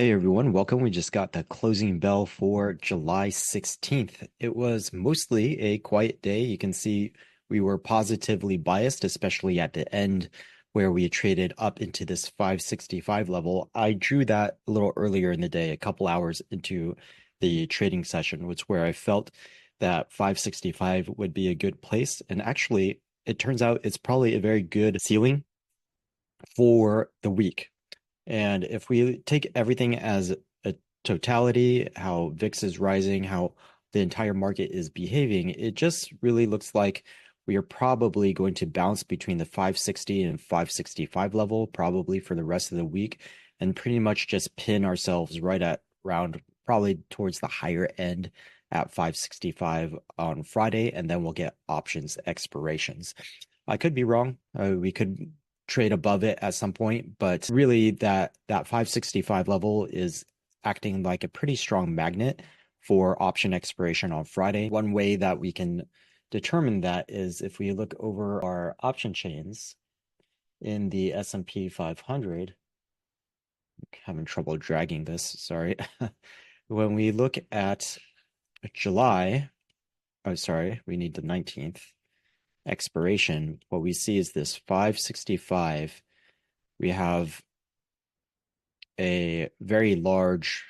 Hey everyone, welcome. We just got the closing bell for July 16th. It was mostly a quiet day. You can see we were positively biased, especially at the end where we traded up into this 565 level. I drew that a little earlier in the day, a couple hours into the trading session, which where I felt that 565 would be a good place. And actually, it turns out it's probably a very good ceiling for the week. And if we take everything as a totality, how VIX is rising, how the entire market is behaving, it just really looks like we are probably going to bounce between the 560 and 565 level, probably for the rest of the week, and pretty much just pin ourselves right at round, probably towards the higher end at 565 on Friday, and then we'll get options expirations. I could be wrong. We could trade above it at some point, but really that 565 level is acting like a pretty strong magnet for option expiration on Friday. One way that we can determine that is if we look over our option chains in the S&P 500. Having trouble dragging this, sorry. When we look at July, oh sorry, we need the 19th expiration. What we see is this 565. We have a very large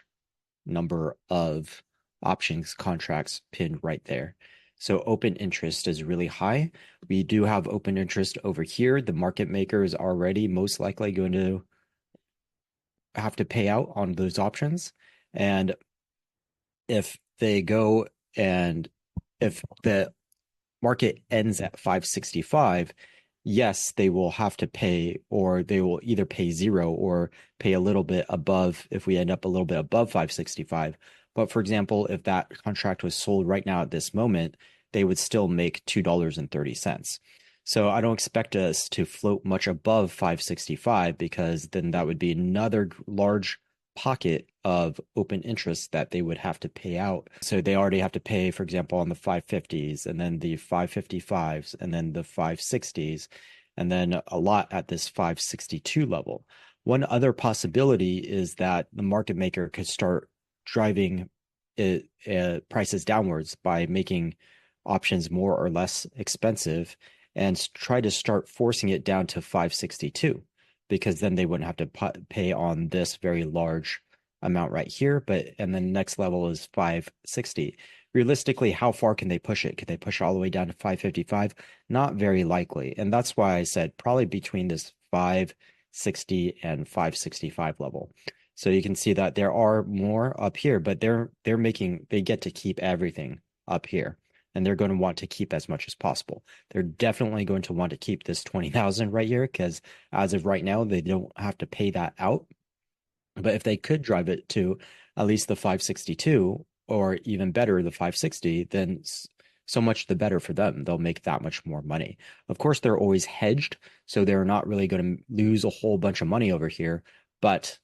number of options contracts pinned right there. So open interest is really high. We do have open interest over here. The market maker is already most likely going to have to pay out on those options. And if they go and if the market ends at 565, yes, they will have to pay, or they will either pay zero or pay a little bit above if we end up a little bit above 565. But for example, if that contract was sold right now at this moment, they would still make $2.30. So I don't expect us to float much above 565 because then that would be another large pocket of open interest that they would have to pay out. So they already have to pay, for example, on the 550s and then the 555s and then the 560s and then a lot at this 562 level. One other possibility is that the market maker could start driving prices downwards by making options more or less expensive and try to start forcing it down to 562 because then they wouldn't have to pay on this very large amount right here. But and then next level is 560. Realistically, how far can they push it? Could they push all the way down to 555? Not very likely. And that's why I said probably between this 560 and 565 level. So you can see that there are more up here, but they get to keep everything up here. And they're going to want to keep as much as possible. They're definitely going to want to keep this 20,000 right here because as of right now, they don't have to pay that out. But if they could drive it to at least the 562 or even better, the 560, then so much the better for them. They'll make that much more money. Of course, they're always hedged, so they're not really going to lose a whole bunch of money over here, but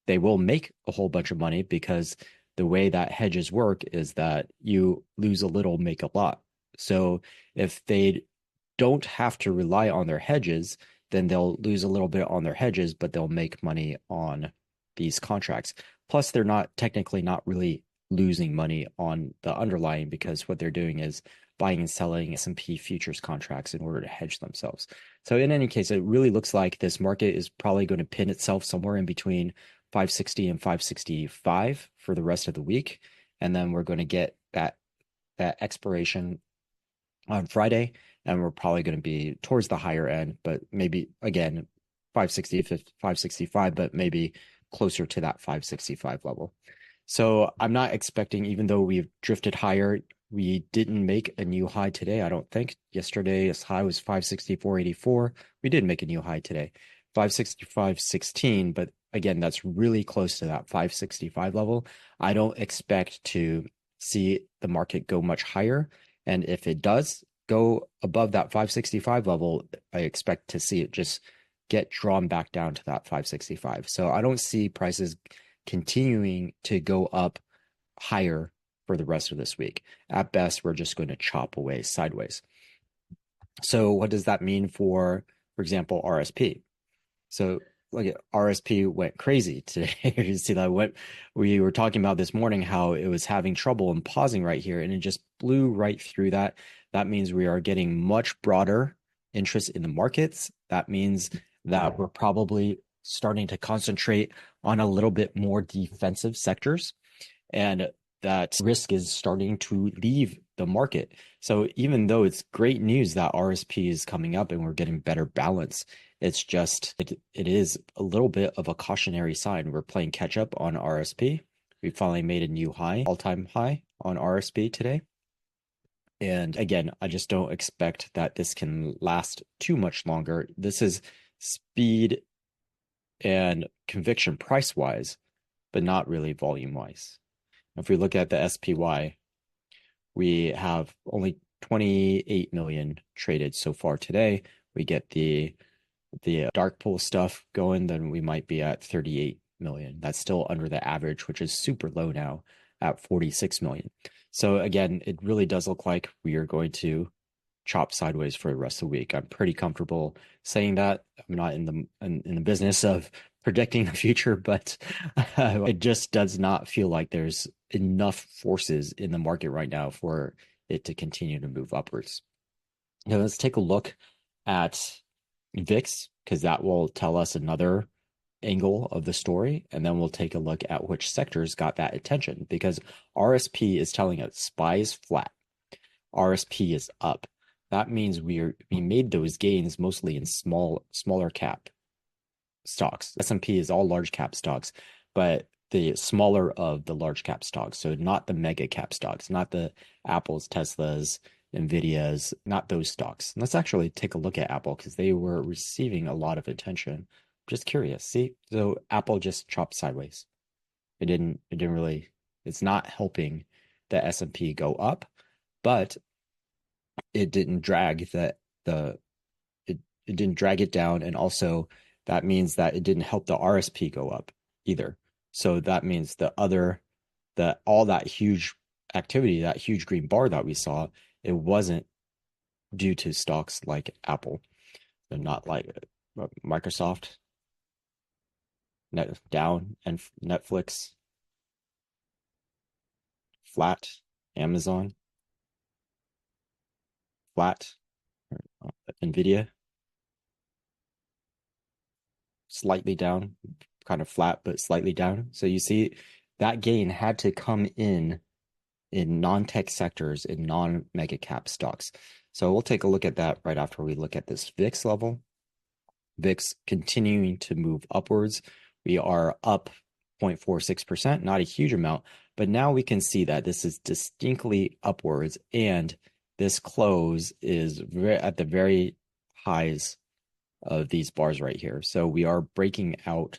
they will make a whole bunch of money because the way that hedges work is that you lose a little, make a lot. So if they don't have to rely on their hedges, then they'll lose a little bit on their hedges, but they'll make money on these contracts. Plus, they're not technically not really losing money on the underlying because what they're doing is buying and selling S&P futures contracts in order to hedge themselves. So in any case, it really looks like this market is probably going to pin itself somewhere in between 560 and 565 for the rest of the week. And then we're going to get that expiration on Friday, and we're probably going to be towards the higher end, but maybe again 560, 565, but maybe closer to that 565 level. So I'm not expecting, even though we've drifted higher, we didn't make a new high today. I don't think yesterday's high was 564.84. We did make a new high today, 565.16, but again, that's really close to that 565 level. I don't expect to see the market go much higher. And if it does go above that 565 level, I expect to see it just get drawn back down to that 565. So I don't see prices continuing to go up higher for the rest of this week. At best, we're just going to chop away sideways. So what does that mean for example, RSP? So like RSP went crazy today. You see that we were talking about this morning how it was having trouble and pausing right here, and it just blew right through that. That means we are getting much broader interest in the markets. That means that we're probably starting to concentrate on a little bit more defensive sectors, and that risk is starting to leave the market. So even though it's great news that RSP is coming up and we're getting better balance, it's just it is a little bit of a cautionary sign. We're playing catch up on RSP. We finally made a new high, all-time high on RSP today. And again, I just don't expect that this can last too much longer. This is speed and conviction price wise, but not really volume wise. If we look at the SPY, we have only 28 million traded so far today. We get the dark pool stuff going, then we might be at 38 million. That's still under the average, which is super low now at 46 million. So again, it really does look like we are going to chop sideways for the rest of the week. I'm pretty comfortable saying that. I'm not in the business of predicting the future, but it just does not feel like there's enough forces in the market right now for it to continue to move upwards. Now let's take a look at VIX, because that will tell us another angle of the story, and then we'll take a look at which sectors got that attention, because RSP is telling us SPY is flat, RSP is up. That means we made those gains mostly in smaller cap stocks. S&P is all large cap stocks, but the smaller of the large cap stocks. So not the mega cap stocks, not the Apples, Teslas, Nvidias, not those stocks. And let's actually take a look at Apple because they were receiving a lot of attention. Just curious. See, so Apple just chopped sideways. It didn't really, it's not helping the S&P go up, but it didn't drag it didn't drag it down, and also that means that it didn't help the RSP go up either. So that means all that huge activity, that huge green bar that we saw, it wasn't due to stocks like Apple, and not like Microsoft, down, and Netflix flat, Amazon flat, Nvidia slightly down, kind of flat, but slightly down. So you see that gain had to come in non-tech sectors, in non-mega cap stocks. So we'll take a look at that right after we look at this VIX level. VIX continuing to move upwards. We are up 0.46%, not a huge amount, but now we can see that this is distinctly upwards, and this close is at the very highs of these bars right here. So we are breaking out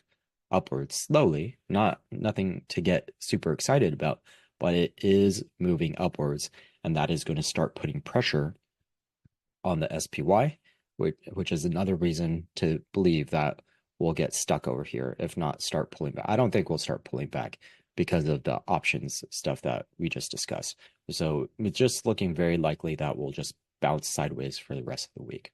upwards slowly, nothing to get super excited about, but it is moving upwards, and that is going to start putting pressure on the SPY, which is another reason to believe that we'll get stuck over here, if not start pulling back. I don't think we'll start pulling back because of the options stuff that we just discussed. So it's just looking very likely that we'll just bounce sideways for the rest of the week.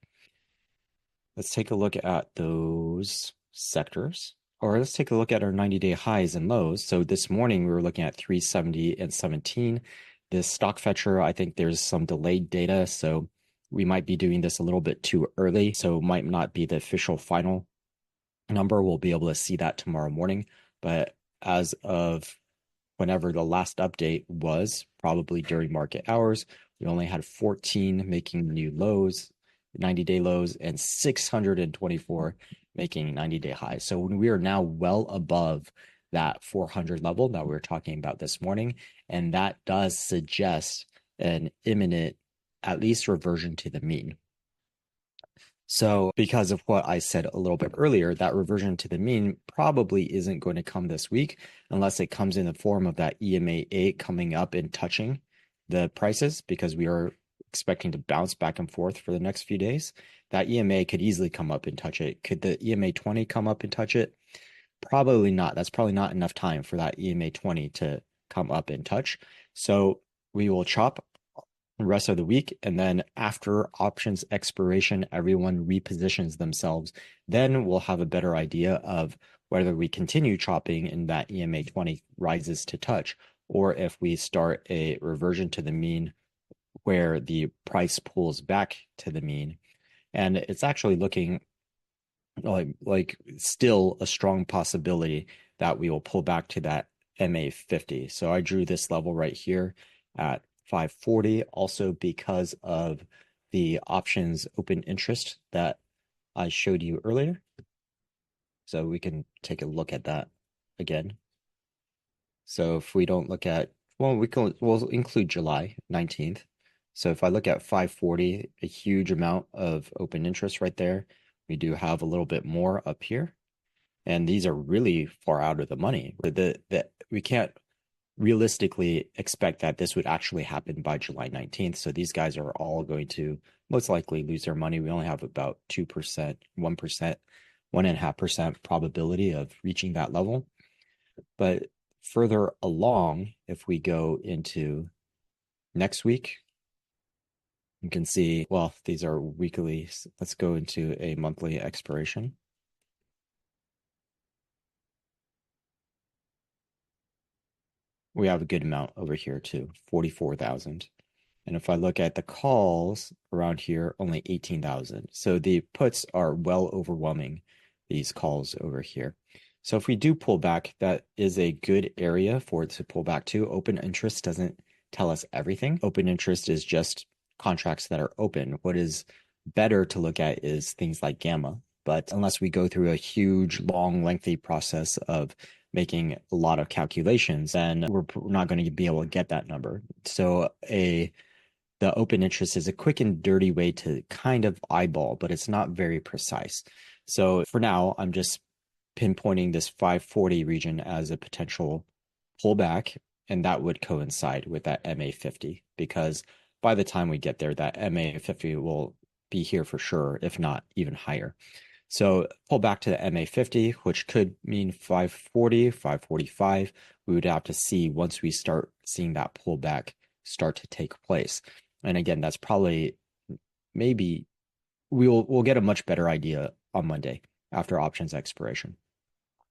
Let's take a look at those sectors, or let's take a look at our 90-day highs and lows. So this morning we were looking at 370 and 17. This stock fetcher, I think there's some delayed data, so we might be doing this a little bit too early, so it might not be the official final number. We'll be able to see that tomorrow morning, but as of whenever the last update was, probably during market hours, we only had 14 making new lows, 90-day lows, and 624 making 90-day highs. So we are now well above that 400 level that we were talking about this morning, and that does suggest an imminent, at least, reversion to the mean. So because of what I said a little bit earlier, that reversion to the mean probably isn't going to come this week unless it comes in the form of that EMA 8 coming up and touching the prices, because we are expecting to bounce back and forth for the next few days. That EMA could easily come up and touch it. Could the EMA 20 come up and touch it? Probably not. That's probably not enough time for that EMA 20 to come up and touch. So we will chop the rest of the week. And then after options expiration, everyone repositions themselves. Then we'll have a better idea of whether we continue chopping and that EMA 20 rises to touch, or if we start a reversion to the mean where the price pulls back to the mean. And it's actually looking like still a strong possibility that we will pull back to that MA 50. So I drew this level right here at 540, also because of the options open interest that I showed you earlier. So we can take a look at that again. So if we don't look at, well, we'll include July 19th. So if I look at 540, a huge amount of open interest right there. We do have a little bit more up here. And these are really far out of the money. We can't realistically expect that this would actually happen by July 19th. So these guys are all going to most likely lose their money. We only have about 2%, 1%, 1.5% probability of reaching that level. But further along, if we go into next week, you can see, well, these are weekly. Let's go into a monthly expiration. We have a good amount over here too, 44,000. And if I look at the calls around here, only 18,000. So the puts are well overwhelming these calls over here. So if we do pull back, that is a good area for it to pull back to. Open interest doesn't tell us everything. Open interest is just contracts that are open. What is better to look at is things like gamma. But unless we go through a huge, long, lengthy process of making a lot of calculations, then we're not going to be able to get that number. So the open interest is a quick and dirty way to kind of eyeball, but it's not very precise. So for now, I'm just pinpointing this 540 region as a potential pullback, and that would coincide with that MA 50, because by the time we get there, that MA 50 will be here for sure, if not even higher. So pull back to the MA 50, which could mean 540, 545. We would have to see once we start seeing that pullback start to take place. And again, that's probably maybe we'll get a much better idea on Monday after options expiration.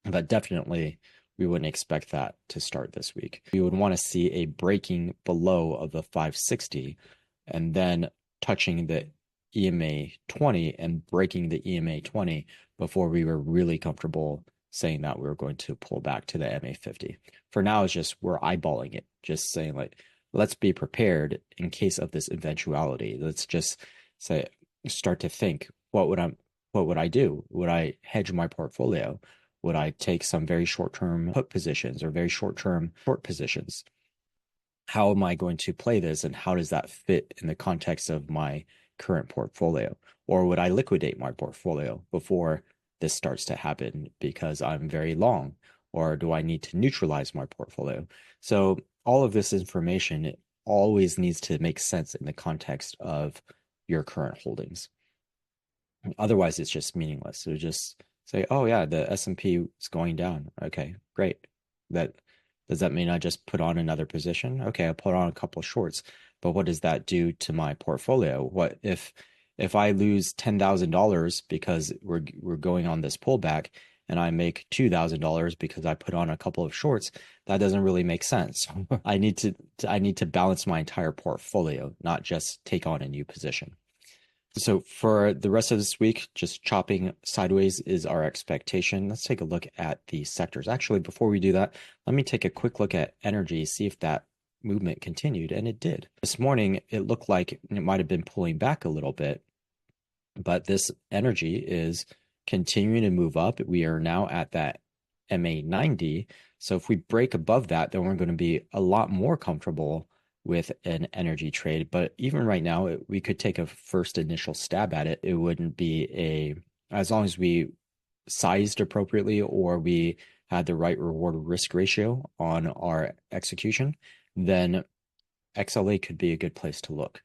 But definitely we wouldn't expect that to start this week. We would want to see a breaking below of the 560 and then touching the EMA 20 and breaking the EMA 20 before we were really comfortable saying that we were going to pull back to the MA 50. For now, it's just we're eyeballing it, just saying like, let's be prepared in case of this eventuality. Let's just say, start to think, what would I do? Would I hedge my portfolio? Would I take some very short-term put positions or very short-term short positions? How am I going to play this, and how does that fit in the context of my current portfolio? Or would I liquidate my portfolio before this starts to happen because I'm very long? Or do I need to neutralize my portfolio? So all of this information, it always needs to make sense in the context of your current holdings. Otherwise, it's just meaningless. So just say, oh yeah, the S&P is going down. Okay, great. Does that mean I just put on another position? Okay, I'll put on a couple of shorts. But what does that do to my portfolio? What if I lose $10,000 because we're going on this pullback, and I make $2,000 because I put on a couple of shorts? That doesn't really make sense. I need to balance my entire portfolio, not just take on a new position. So for the rest of this week, just chopping sideways is our expectation. Let's take a look at the sectors. Actually, before we do that, let me take a quick look at energy, see if that movement continued, and it did. This morning, it looked like it might have been pulling back a little bit, but this energy is continuing to move up. We are now at that MA 90. So if we break above that, then we're going to be a lot more comfortable with an energy trade. But even right now, we could take a first initial stab at it. It wouldn't be as long as we sized appropriately or we had the right reward risk ratio on our execution, then XLA could be a good place to look.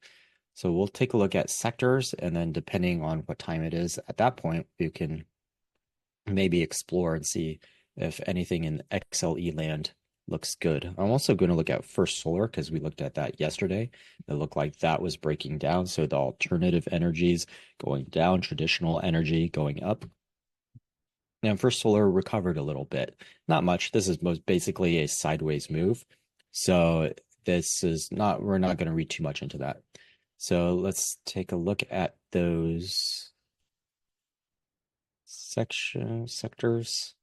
So we'll take a look at sectors, and then depending on what time it is at that point, we can maybe explore and see if anything in XLE land looks good. I'm also going to look at First Solar because we looked at that yesterday. It looked like that was breaking down. So the alternative energies going down, traditional energy going up. And First Solar recovered a little bit. Not much. This is most basically a sideways move. So this is not, we're not going to read too much into that. So let's take a look at those sectors.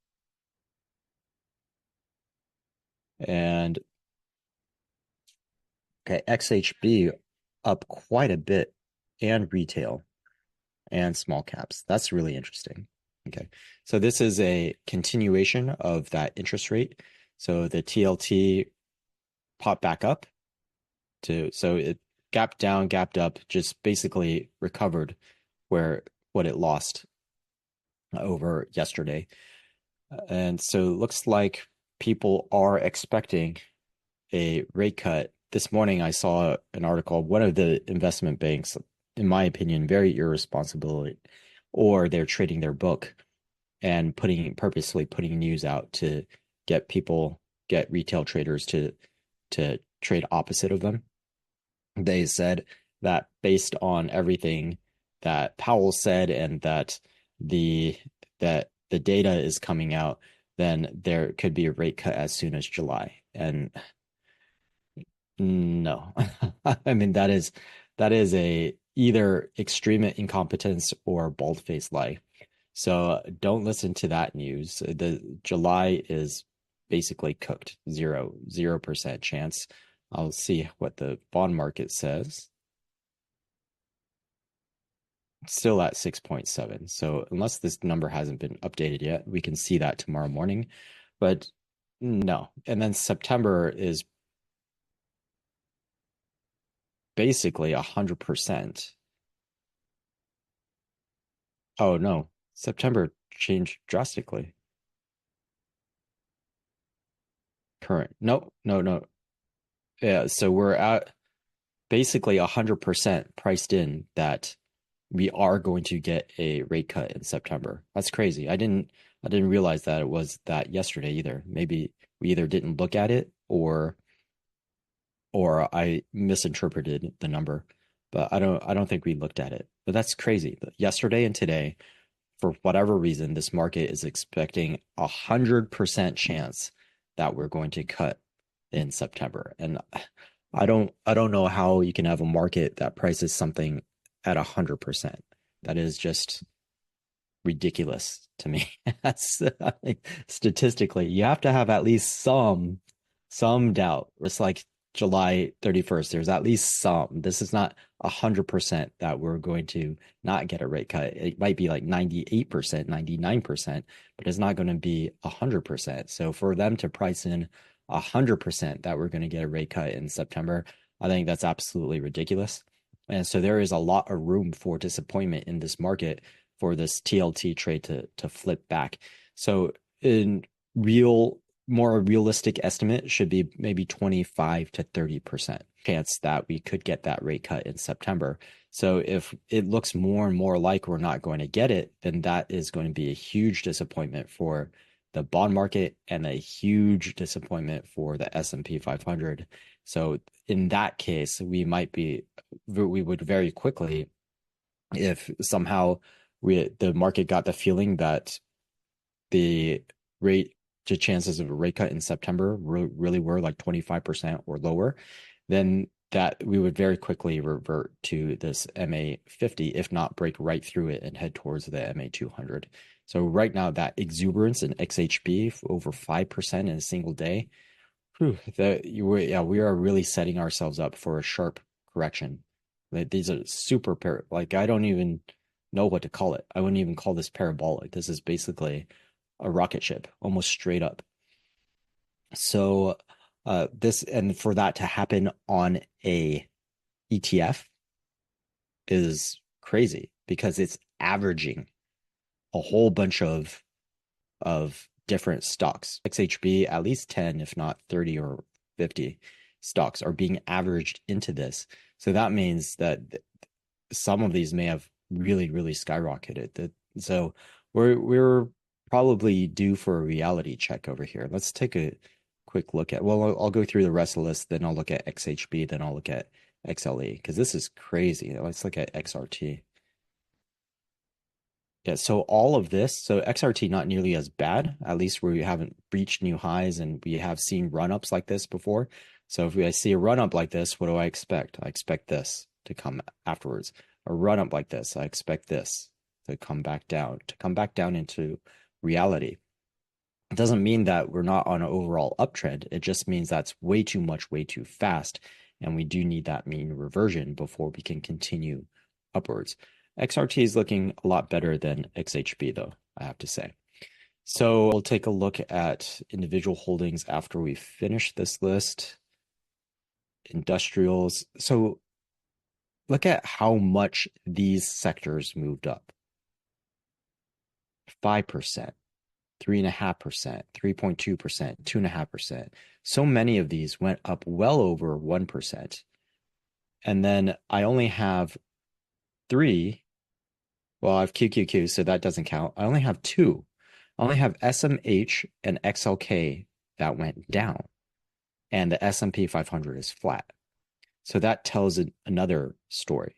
And okay, XHB up quite a bit, and retail and small caps. That's really interesting. Okay, so this is a continuation of that interest rate. So the TLT popped back up so it gapped down, gapped up, just basically recovered what it lost over yesterday. And so it looks like people are expecting a rate cut. This morning, I saw an article, one of the investment banks, in my opinion, very irresponsible, or they're trading their book and purposely putting news out to get retail traders to trade opposite of them. They said that based on everything that Powell said and the that the data is coming out, then there could be a rate cut as soon as July. And no, I mean that is a either extreme incompetence or bald-faced lie. So don't listen to that news. The July is basically cooked. 0% chance. I'll see what the bond market says. Still at 6.7. So unless this number hasn't been updated yet, we can see that tomorrow morning. But no. And then September is basically 100%. Oh no, September changed drastically. Current. No, no, no. Yeah, so we're at basically 100% priced in that we are going to get a rate cut in September. That's crazy. I didn't realize that it was that yesterday either. Maybe we either didn't look at it or I misinterpreted the number. But I don't think we looked at it. But that's crazy. Yesterday and today, for whatever reason, this market is expecting 100% chance that we're going to cut in September. And I don't know how you can have a market that prices something at 100%. That is just ridiculous to me. That's statistically, you have to have at least some doubt. It's like July 31st. There's at least some. This is not 100% that we're going to not get a rate cut. It might be like 98%, 99%, but it's not going to be 100%. So for them to price in 100% that we're going to get a rate cut in September, I think that's absolutely ridiculous. And so there is a lot of room for disappointment in this market for this TLT trade to flip back. So in more realistic estimate should be maybe 25 to 30% chance that we could get that rate cut in September. So if it looks more and more like we're not going to get it, then that is going to be a huge disappointment for the bond market and a huge disappointment for the S&P 500. So in that case, we would very quickly, if somehow the market got the feeling that the chances of a rate cut in September really were like 25% or lower, then that we would very quickly revert to this MA 50, if not break right through it and head towards the MA 200. So right now, that exuberance in XHB over 5% in a single day, we are really setting ourselves up for a sharp correction. These are super like I don't even know what to call it. I wouldn't even call this parabolic. This is basically a rocket ship, almost straight up. So for that to happen on a ETF is crazy because it's averaging a whole bunch of different stocks. XHB, at least 10, if not 30 or 50 stocks are being averaged into this. So that means that some of these may have really, really skyrocketed. So we're probably due for a reality check over here. Let's take a quick look at, well, I'll go through the rest of the list, then I'll look at XHB, then I'll look at XLE, because this is crazy. Let's look at XRT. Yeah, so all of this, so XRT not nearly as bad, at least where we haven't reached new highs and we have seen run-ups like this before. So if I see a run-up like this, what do I expect? I expect this to come afterwards. A run-up like this, I expect this to come back down into reality. It doesn't mean that we're not on an overall uptrend. It just means that's way too much, way too fast. And we do need that mean reversion before we can continue upwards. XRT is looking a lot better than XHB, though, I have to say. So we'll take a look at individual holdings after we finish this list. Industrials. So look at how much these sectors moved up. 5%, 3.5%, 3.2%, 2.5%. So many of these went up well over 1%. And then I only have three. Well, I have QQQ, so that doesn't count. I only have two. I only have SMH and XLK that went down, and the S&P 500 is flat. So that tells another story,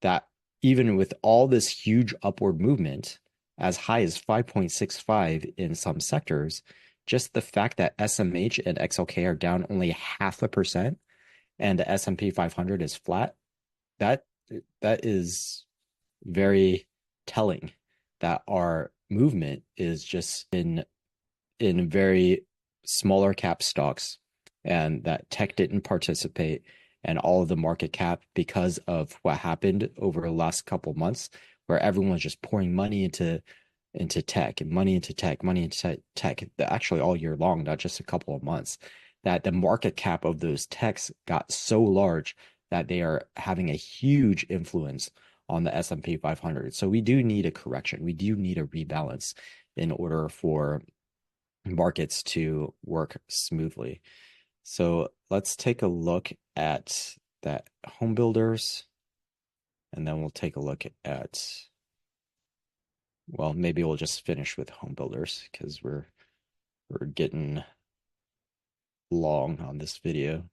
that even with all this huge upward movement, as high as 5.65 in some sectors, just the fact that SMH and XLK are down only 0.5% and the S&P 500 is flat, that is very telling that our movement is just in very smaller cap stocks, and that tech didn't participate, and all of the market cap, because of what happened over the last couple months, where everyone was just pouring money into tech and money into tech, actually all year long, not just a couple of months, that the market cap of those techs got so large that they are having a huge influence on the S&P 500. So we do need a correction. We do need a rebalance in order for markets to work smoothly. So let's take a look at that home builders, and then we'll take a look at, well, maybe we'll just finish with home builders because we're getting long on this video.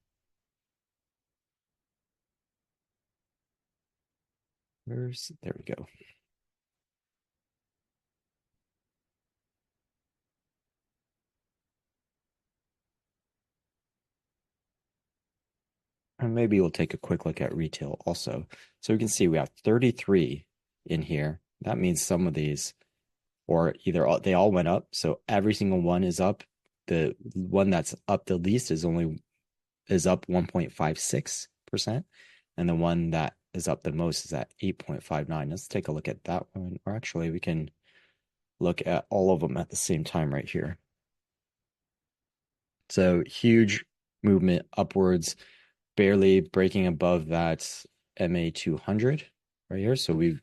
There we go. And maybe we'll take a quick look at retail also. So we can see we have 33 in here. That means some of these, or either they all went up. So every single one is up. The one that's up the least is up 1.56%. And the one that is up the most is at 8.59. Let's take a look at that one. Or actually, we can look at all of them at the same time right here. So huge movement upwards, barely breaking above that MA 200 right here. So we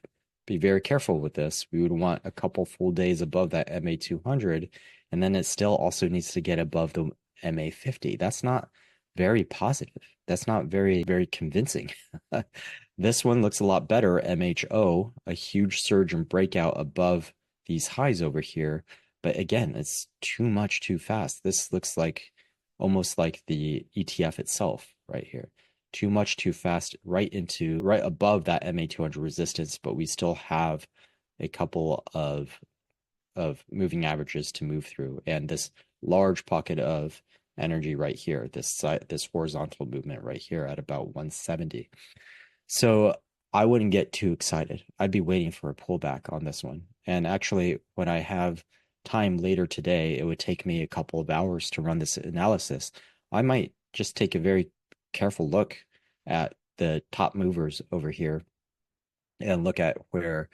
be very careful with this. We would want a couple full days above that MA 200, and then it still also needs to get above the MA 50. That's not very positive. That's not very, very convincing. This one looks a lot better. MHO, a huge surge and breakout above these highs over here. But again, it's too much too fast. This looks like almost like the ETF itself right here. Too much too fast, right above that MA 200 resistance, but we still have a couple of moving averages to move through, and this large pocket of energy right here, this horizontal movement right here at about 170. So I wouldn't get too excited. I'd be waiting for a pullback on this one. And actually, when I have time later today, it would take me a couple of hours to run this analysis. I might just take a very careful look at the top movers over here and look at where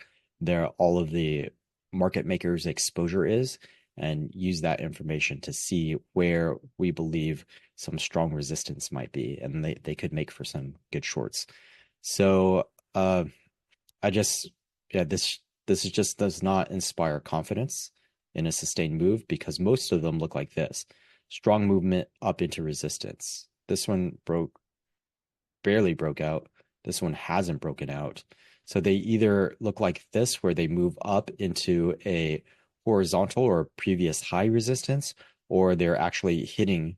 all of the market makers' exposure is, and use that information to see where we believe some strong resistance might be, and they could make for some good shorts. So this just does not inspire confidence in a sustained move, because most of them look like this. Strong movement up into resistance. This one barely broke out. This one hasn't broken out. So they either look like this, where they move up into a horizontal or previous high resistance, or they're actually hitting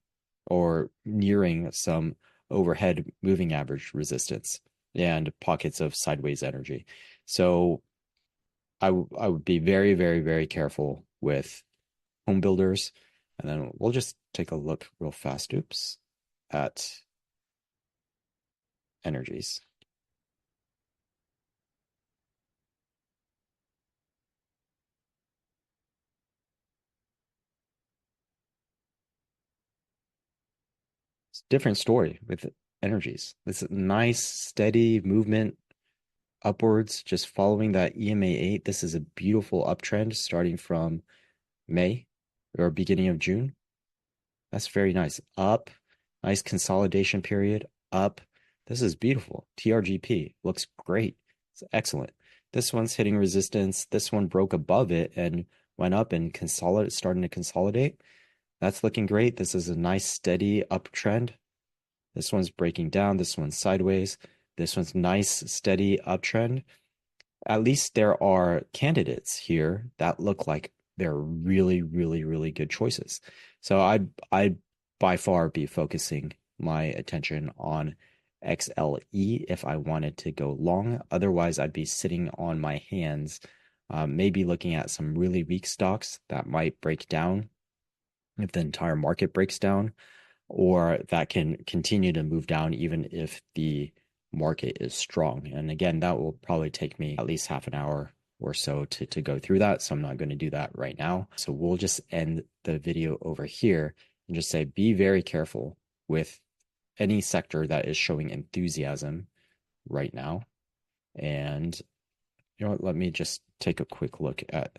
or nearing some overhead moving average resistance and pockets of sideways energy. So I would be very, very, very careful with home builders. And then we'll just take a look real fast, oops, at energies. It's a different story with energies. This nice, steady movement upwards, just following that EMA 8. This is a beautiful uptrend starting from May or beginning of June. That's very nice. Up, nice consolidation period, up. This is beautiful. TRGP looks great. It's excellent. This one's hitting resistance. This one broke above it and went up and starting to consolidate. That's looking great. This is a nice steady uptrend. This one's breaking down. This one's sideways. This one's nice steady uptrend. At least there are candidates here that look like they're really, really, really good choices. So I'd by far be focusing my attention on XLE if I wanted to go long. Otherwise, I'd be sitting on my hands, maybe looking at some really weak stocks that might break down if the entire market breaks down, or that can continue to move down even if the market is strong. And again, that will probably take me at least half an hour or so to go through that. So I'm not going to do that right now. So we'll just end the video over here and just say, be very careful with any sector that is showing enthusiasm right now. And you know what, let me just take a quick look at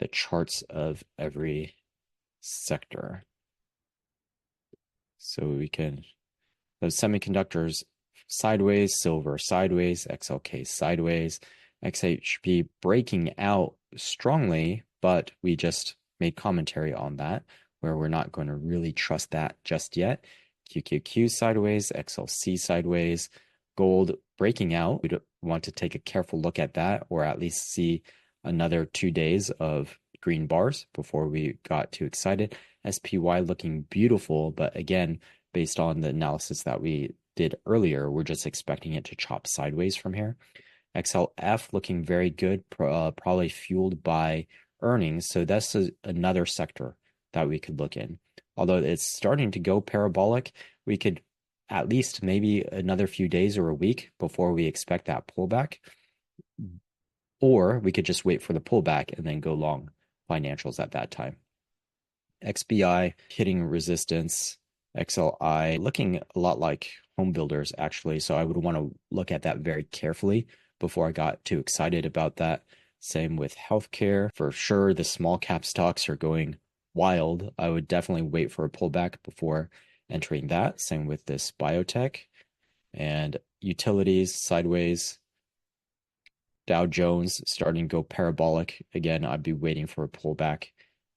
the charts of every sector. So we can, those semiconductors sideways, silver sideways, XLK sideways, XHP breaking out strongly, but we just made commentary on that where we're not going to really trust that just yet. QQQ sideways, XLC sideways, gold breaking out. We'd want to take a careful look at that, or at least see another 2 days of green bars before we got too excited. SPY looking beautiful, but again, based on the analysis that we did earlier, we're just expecting it to chop sideways from here. XLF looking very good, probably fueled by earnings. So that's another sector that we could look in. Although it's starting to go parabolic, we could at least maybe another few days or a week before we expect that pullback. Or we could just wait for the pullback and then go long financials at that time. XBI hitting resistance, XLI looking a lot like home builders actually. So I would want to look at that very carefully before I got too excited about that. Same with healthcare. For sure, the small cap stocks are going wild. I would definitely wait for a pullback before entering that. Same with this biotech and utilities sideways. Dow Jones starting to go parabolic. Again, I'd be waiting for a pullback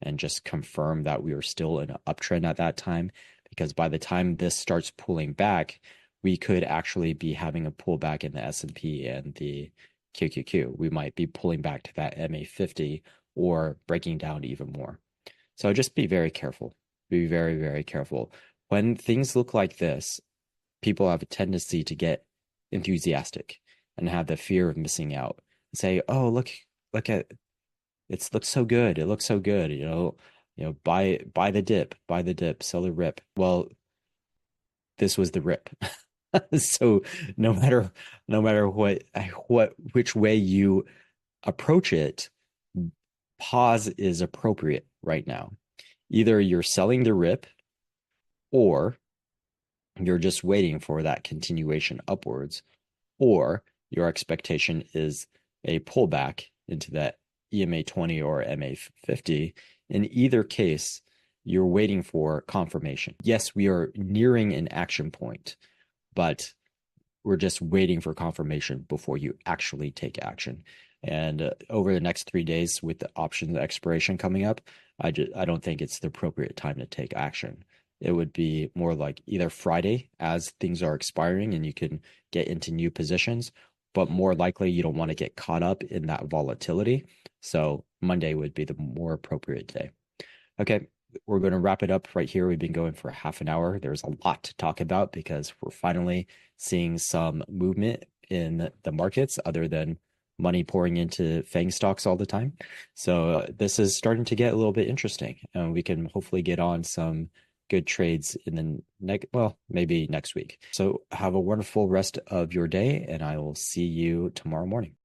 and just confirm that we were still in an uptrend at that time, because by the time this starts pulling back, we could actually be having a pullback in the S&P and the QQQ. We might be pulling back to that MA50 or breaking down even more. So just be very careful. Be very, very careful. When things look like this, people have a tendency to get enthusiastic and have the fear of missing out and say, oh, look at it looks so good. It looks so good. Buy the dip, sell the rip. Well, this was the rip. So no matter which way you approach it, pause is appropriate right now. Either you're selling the rip or you're just waiting for that continuation upwards, or your expectation is a pullback into that EMA 20 or MA 50. In either case, you're waiting for confirmation. Yes, we are nearing an action point, but we're just waiting for confirmation before you actually take action. And over the next 3 days with the options expiration coming up, I don't think it's the appropriate time to take action. It would be more like either Friday as things are expiring and you can get into new positions, but more likely you don't want to get caught up in that volatility. So Monday would be the more appropriate day. Okay, we're going to wrap it up right here. We've been going for half an hour. There's a lot to talk about because we're finally seeing some movement in the markets other than money pouring into FANG stocks all the time. So this is starting to get a little bit interesting. And we can hopefully get on some good trades in the next, well, maybe next week. So have a wonderful rest of your day, and I will see you tomorrow morning.